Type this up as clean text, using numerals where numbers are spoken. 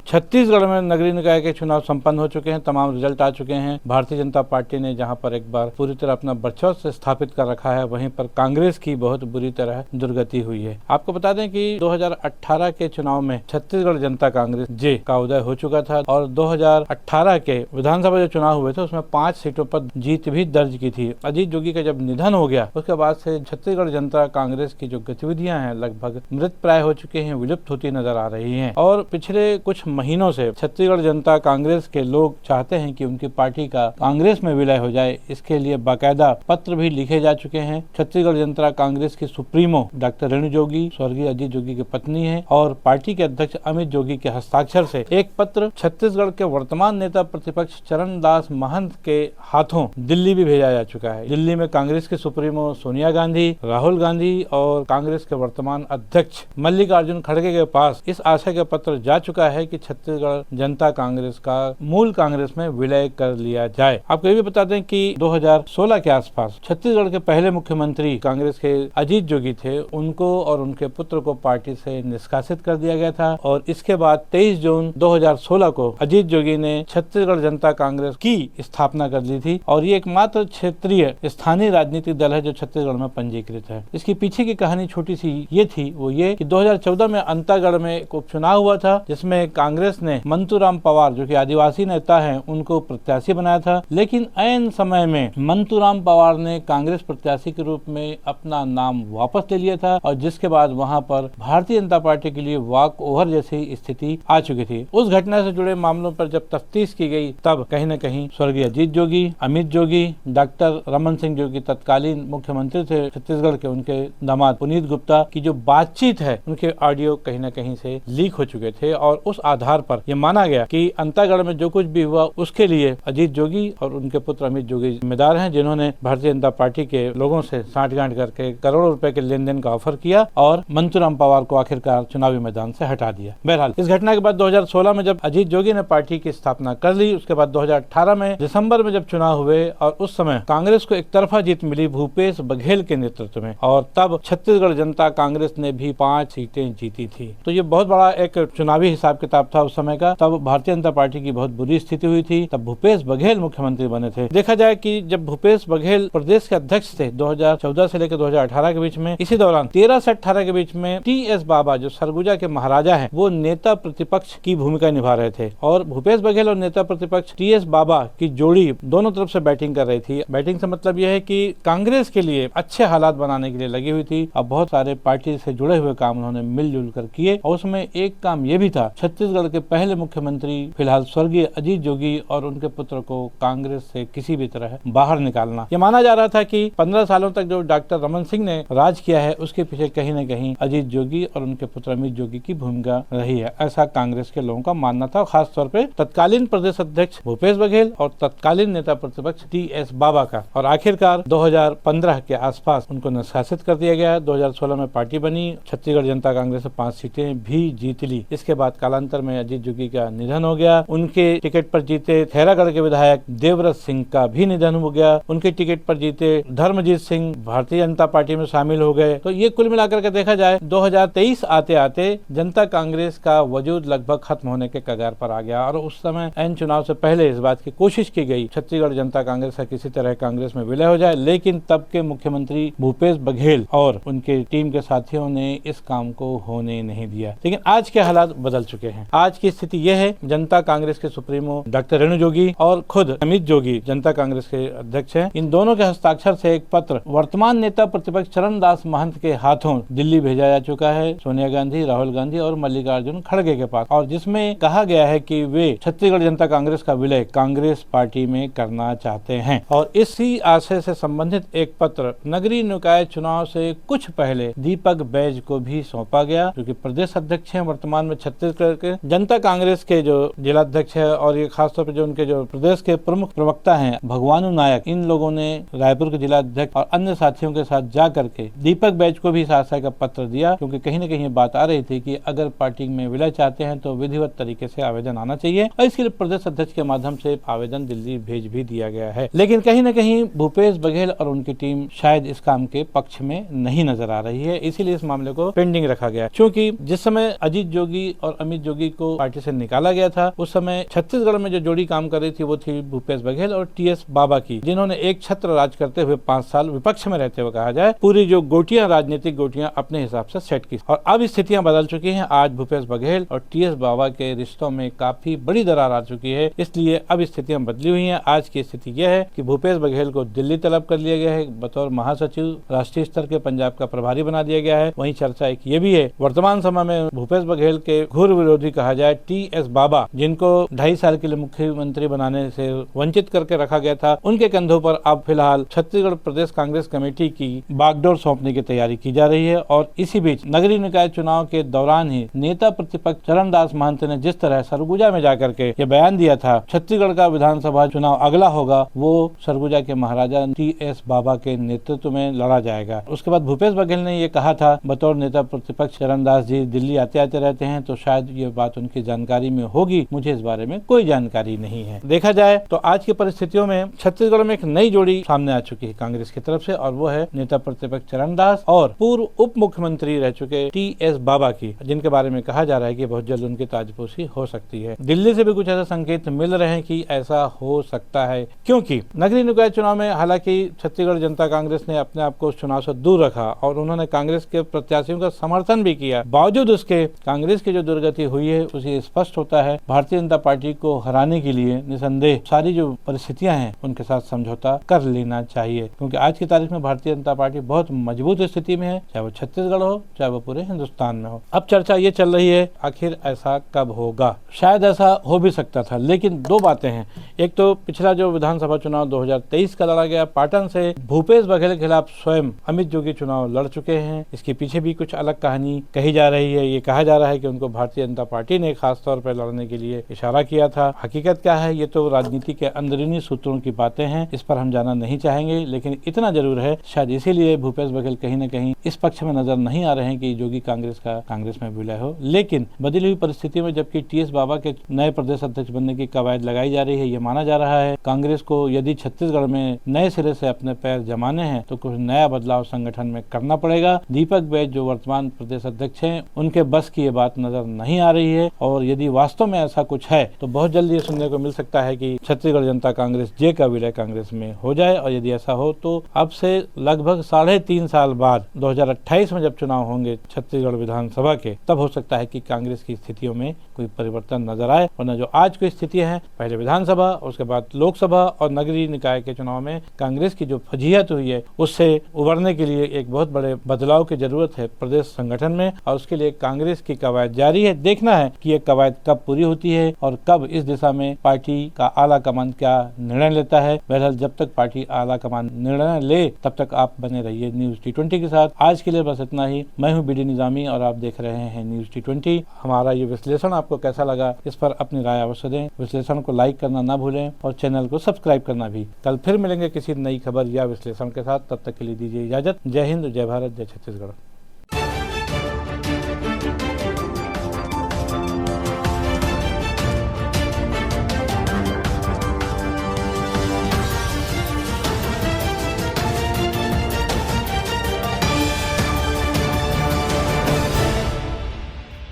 छत्तीसगढ़ में नगरीय निकाय के चुनाव संपन्न हो चुके हैं, तमाम रिजल्ट आ चुके हैं। भारतीय जनता पार्टी ने जहां पर एक बार पूरी तरह अपना वर्चस्व स्थापित कर रखा है, वहीं पर कांग्रेस की बहुत बुरी तरह दुर्गति हुई है। आपको बता दें कि 2018 के चुनाव में छत्तीसगढ़ जनता कांग्रेस जे का उदय हो चुका था और 2018 के विधानसभा जो चुनाव हुए थे उसमें 5 सीटों पर जीत भी दर्ज की थी। अजीत जोगी का जब निधन हो गया उसके बाद से छत्तीसगढ़ जनता कांग्रेस की जो गतिविधियां हैं लगभग मृत प्राय हो चुकी हैं, विलुप्त होती नजर आ रही हैं। और पिछले कुछ महीनों से छत्तीसगढ़ जनता कांग्रेस के लोग चाहते हैं कि उनकी पार्टी का कांग्रेस में विलय हो जाए। इसके लिए बाकायदा पत्र भी लिखे जा चुके हैं। छत्तीसगढ़ जनता कांग्रेस की सुप्रीमो डॉक्टर रेणु जोगी स्वर्गीय अजीत जोगी की पत्नी है और पार्टी के अध्यक्ष अमित जोगी के हस्ताक्षर से एक पत्र छत्तीसगढ़ के वर्तमान नेता प्रतिपक्ष चरणदास महंत के हाथों दिल्ली भी भेजा जा चुका है। दिल्ली में कांग्रेस के सुप्रीमो सोनिया गांधी, राहुल गांधी और कांग्रेस के वर्तमान अध्यक्ष मल्लिकार्जुन खड़गे के पास इस आशय का पत्र जा चुका है कि छत्तीसगढ़ जनता कांग्रेस का मूल कांग्रेस में विलय कर लिया जाए। आपको ये भी बता दें कि 2016 के आसपास छत्तीसगढ़ के पहले मुख्यमंत्री कांग्रेस के अजीत जोगी थे, उनको और उनके पुत्र को पार्टी से निष्कासित कर दिया गया था और इसके बाद 23 जून 2016 को अजीत जोगी ने छत्तीसगढ़ जनता कांग्रेस की स्थापना कर ली थी और ये एकमात्र क्षेत्रीय स्थानीय राजनीतिक दल है जो छत्तीसगढ़ में पंजीकृत है। इसके पीछे की कहानी छोटी सी ये थी, वो ये कि 2014 में अंतागढ़ में एक उपचुनाव हुआ था जिसमें कांग्रेस ने मंतूराम पवार जो कि आदिवासी नेता हैं उनको प्रत्याशी बनाया था, लेकिन ऐन समय में मंतूराम पवार ने कांग्रेस प्रत्याशी के रूप में अपना नाम वापस ले लिया था और जिसके बाद वहां पर भारतीय जनता पार्टी के लिए वॉक ओवर जैसी स्थिति आ चुकी थी। उस घटना से जुड़े मामलों पर जब तफ्तीश की गई तब कहीं न कहीं स्वर्गीय अजीत जोगी, अमित जोगी, डॉक्टर रमन सिंह जो कि तत्कालीन मुख्यमंत्री थे छत्तीसगढ़ के, उनके दामाद पुनीत गुप्ता की जो बातचीत है उनके ऑडियो कहीं न कहीं से लीक हो चुके थे और उस आधार पर यह माना गया कि अंतागढ़ में जो कुछ भी हुआ उसके लिए अजीत जोगी और उनके पुत्र अमित जोगी जिम्मेदार हैं, जिन्होंने भारतीय जनता पार्टी के लोगों से साठगांठ करके करोड़ों रुपए के लेन देन का ऑफर किया और मंतूराम पवार को आखिरकार चुनावी मैदान से हटा दिया। बहरहाल इस घटना के बाद 2016 में जब अजीत जोगी ने पार्टी की स्थापना कर ली, उसके बाद 2018 में दिसंबर में जब चुनाव हुए और उस समय कांग्रेस को एक तरफा जीत मिली भूपेश बघेल के नेतृत्व में और तब छत्तीसगढ़ जनता कांग्रेस ने भी 5 सीटें जीती थी। तो ये बहुत बड़ा एक चुनावी हिसाब किताब था उस समय का। तब भारतीय जनता पार्टी की बहुत बुरी स्थिति हुई थी, तब भूपेश बघेल मुख्यमंत्री बने थे। देखा जाए कि जब भूपेश बघेल प्रदेश के अध्यक्ष थे 2014 से लेकर 2018 के बीच में, इसी दौरान 13 से 18 के बीच में टी.एस. बाबा जो सरगुजा के महाराजा हैं, वो नेता प्रतिपक्ष की भूमिका निभा रहे थे और भूपेश बघेल और नेता प्रतिपक्ष टी.एस. बाबा की जोड़ी दोनों तरफ से बैटिंग कर रही थी। बैटिंग से मतलब यह है कि कांग्रेस के लिए अच्छे हालात बनाने के लिए लगी हुई थी। अब बहुत सारे पार्टी से जुड़े हुए काम उन्होंने मिलजुल कर किए और उसमें एक काम ये भी था, छत्तीसगढ़ के पहले मुख्यमंत्री फिलहाल स्वर्गीय अजीत जोगी और उनके पुत्र को कांग्रेस से किसी भी तरह बाहर निकालना। ये माना जा रहा था कि 15 सालों तक जो डॉक्टर रमन सिंह ने राज किया है उसके पीछे कहीं न कहीं अजीत जोगी और उनके पुत्र अमित जोगी की भूमिका रही है, ऐसा कांग्रेस के लोगों का मानना था। खास तौर पे तत्कालीन प्रदेश अध्यक्ष भूपेश बघेल और तत्कालीन नेता प्रतिपक्ष टी.एस. बाबा का। और आखिरकार 2015 के आसपास उनको निष्कासित कर दिया गया। 2016 में पार्टी बनी, छत्तीसगढ़ जनता कांग्रेस से 5 सीटें भी जीत ली। इसके बाद कालांतर में अजीत जोगी का निधन हो गया। उनके टिकट पर जीते खैरागढ़ के विधायक देवव्रत सिंह का भी निधन हो गया। उनके टिकट पर जीते धर्मजीत सिंह भारतीय जनता पार्टी में शामिल हो गए। तो ये कुल मिलाकर के देखा जाए 2023 आते आते जनता कांग्रेस का वजूद लगभग खत्म होने के कगार पर आ गया और उस समय एन चुनाव से पहले इस बात की कोशिश की गई छत्तीसगढ़ जनता कांग्रेस का किसी तरह कांग्रेस में विलय हो जाए, लेकिन तब के मुख्यमंत्री भूपेश बघेल और उनके टीम के साथियों ने इस काम को होने नहीं दिया। लेकिन आज के हालात बदल चुके हैं। आज की स्थिति यह है, जनता कांग्रेस के सुप्रीमो डॉक्टर रेणु जोगी और खुद अमित जोगी जनता कांग्रेस के अध्यक्ष हैं, इन दोनों के हस्ताक्षर से एक पत्र वर्तमान नेता प्रतिपक्ष चरणदास महंत के हाथों दिल्ली भेजा जा चुका है सोनिया गांधी, राहुल गांधी और मल्लिकार्जुन खड़गे के पास, और जिसमें कहा गया है कि वे छत्तीसगढ़ जनता कांग्रेस का विलय कांग्रेस पार्टी में करना चाहते हैं। और इसी आशय से संबंधित एक पत्र नगरीय निकाय चुनाव से कुछ पहले दीपक बैज को भी सौंपा गया, जो कि प्रदेश अध्यक्ष हैं वर्तमान में छत्तीसगढ़ के जनता कांग्रेस के जो जिलाध्यक्ष है, और ये खासतौर पर जो उनके जो प्रदेश के प्रमुख प्रवक्ता हैं भगवानु नायक, इन लोगों ने रायपुर के जिलाध्यक्ष और अन्य साथियों के साथ जा करके दीपक बैज को भी इस आशय का पत्र दिया, क्योंकि कहीं न कहीं बात आ रही थी कि अगर पार्टी में विलय चाहते हैं तो विधिवत तरीके से आवेदन आना चाहिए और इसके लिए प्रदेश अध्यक्ष के माध्यम से आवेदन दिल्ली भेज भी दिया गया है। लेकिन कहीं न कहीं भूपेश बघेल और उनकी टीम शायद इस काम के पक्ष में नहीं नजर आ रही है, इसीलिए इस मामले को पेंडिंग रखा गया। क्योंकि जिस समय अजीत जोगी और अमित जोगी को पार्टी से निकाला गया था, उस समय छत्तीसगढ़ में जो जोड़ी काम कर रही थी वो थी भूपेश बघेल और टीएस बाबा की, जिन्होंने एक छत्र राज करते हुए 5 साल विपक्ष में रहते हुए कहा जाए पूरी जो गोटियां, राजनीतिक गोटियां अपने हिसाब से सेट की। और अब स्थितियां बदल चुकी हैं। आज भूपेश बघेल और टीएस बाबा के रिश्तों में काफी बड़ी दरार आ चुकी है, इसलिए अब स्थितियां बदली हुई हैं। आज की स्थिति यह है कि भूपेश बघेल को दिल्ली तलब कर लिया गया है, बतौर महासचिव राष्ट्रीय स्तर के पंजाब का प्रभारी बना दिया गया है। वहीं चर्चा एक ये भी है, वर्तमान समय में भूपेश बघेल के घोर विरोधी कहा जाए टीएस बाबा, जिनको 2.5 साल के लिए मुख्यमंत्री बनाने से वंचित करके रखा गया था, उनके कंधों पर अब फिलहाल छत्तीसगढ़ प्रदेश कांग्रेस कमेटी की बागडोर सौंपने की तैयारी की जा रही है। और इसी बीच नगरीय निकाय चुनाव के दौरान ही नेता प्रतिपक्ष चरणदास महंत ने जिस तरह सरगुजा में जाकर के ये बयान दिया था, छत्तीसगढ़ का विधानसभा चुनाव अगला होगा वो सरगुजा के महाराजा टीएस बाबा के नेतृत्व में लड़ा जाएगा। उसके बाद भूपेश बघेल ने ये कहा था, बतौर नेता प्रतिपक्ष चरणदास जी दिल्ली आते आते रहते हैं, तो शायद ये बात उनकी जानकारी में होगी, मुझे इस बारे में कोई जानकारी नहीं है। देखा जाए तो आज की परिस्थितियों में छत्तीसगढ़ में एक नई जोड़ी सामने आ चुकी है कांग्रेस की तरफ से, और वो है नेता प्रतिपक्ष चरणदास और पूर्व उप मुख्यमंत्री रह चुके टीएस बाबा की, जिनके बारे में कहा जा रहा है कि बहुत जल्द उनकी ताजपोशी हो सकती है। दिल्ली से भी कुछ ऐसा संकेत मिल रहे हैं कि ऐसा हो सकता है, क्योंकि नगरीय निकाय चुनाव में हालांकि छत्तीसगढ़ जनता कांग्रेस ने अपने आप को उस चुनाव से दूर रखा और उन्होंने कांग्रेस के प्रत्याशियों का समर्थन भी किया। बावजूद उसके कांग्रेस की जो दुर्गति हुई है उसे स्पष्ट होता है, भारतीय जनता पार्टी को हराने के लिए निसंदेह सारी जो परिस्थितियां हैं उनके साथ समझौता कर लेना चाहिए, क्योंकि आज की तारीख में भारतीय जनता पार्टी बहुत मजबूत स्थिति में है, चाहे वो छत्तीसगढ़ हो चाहे वो पूरे हिंदुस्तान में हो। अब चर्चा ये चल रही है आखिर ऐसा कब होगा। शायद ऐसा हो भी सकता था, लेकिन दो बातें हैं। एक तो पिछला जो विधानसभा चुनाव 2023 का लड़ा गया, पाटन से भूपेश बघेल के खिलाफ स्वयं अमित जोगी चुनाव लड़ चुके हैं। इसके पीछे भी कुछ अलग कहानी कही जा रही है। ये कहा जा रहा है कि उनको भारतीय जनता पार्टी ने खास तौर पर लड़ने के लिए इशारा किया था। हकीकत क्या है ये तो राजनीति के अंदरूनी सूत्रों की बातें हैं, इस पर हम जाना नहीं चाहेंगे, लेकिन इतना जरूर है शायद इसीलिए भूपेश बघेल कहीं न कहीं इस पक्ष में नजर नहीं आ रहे हैं कि जोगी कांग्रेस में विलय हो। लेकिन बदली हुई परिस्थिति में जबकि टीएस बाबा के नए प्रदेश अध्यक्ष बनने की कवायद लगाई जा रही है, ये माना जा रहा है कांग्रेस को यदि छत्तीसगढ़ में नए सिरे से अपने पैर जमाने हैं तो कुछ नया बदलाव संगठन में करना पड़ेगा। दीपक बैज जो वर्तमान प्रदेश अध्यक्ष हैं, उनके बस की ये बात नजर नहीं आ रही है, और यदि वास्तव में ऐसा कुछ है तो बहुत जल्दी ये सुनने को मिल सकता है कि छत्तीसगढ़ जनता कांग्रेस जे का विलय कांग्रेस में हो जाए। और यदि ऐसा हो तो अब से लगभग 3.5 साल बाद 2028 में जब चुनाव होंगे छत्तीसगढ़ विधानसभा के, तब हो सकता है कि कांग्रेस की स्थितियों में कोई परिवर्तन नजर आए। वरना जो आज की स्थिति है, पहले विधानसभा, उसके बाद लोकसभा और नगरीय निकाय के चुनाव में कांग्रेस की जो फजीहत हुई है, उससे उबरने के लिए एक बहुत बड़े बदलाव की जरूरत है प्रदेश संगठन में, और उसके लिए कांग्रेस की कवायद जारी है। देखना है कि ये कवायद कब पूरी होती है और कब इस दिशा में पार्टी का आला कमान क्या निर्णय लेता है। बहरहाल जब तक पार्टी आला कमान निर्णय ले तब तक आप बने रहिए न्यूज T20 के साथ। आज के लिए बस इतना ही। मैं हूं बीडी निजामी और आप देख रहे हैं न्यूज T20। हमारा ये विश्लेषण आपको कैसा लगा, इस पर अपनी राय अवश्य दें। विश्लेषण को लाइक करना ना भूलें और चैनल को सब्सक्राइब करना भी। कल फिर मिलेंगे किसी नई खबर या विश्लेषण के साथ, तब तक के लिए दीजिए इजाजत। जय हिंद, जय भारत, जय छत्तीसगढ़।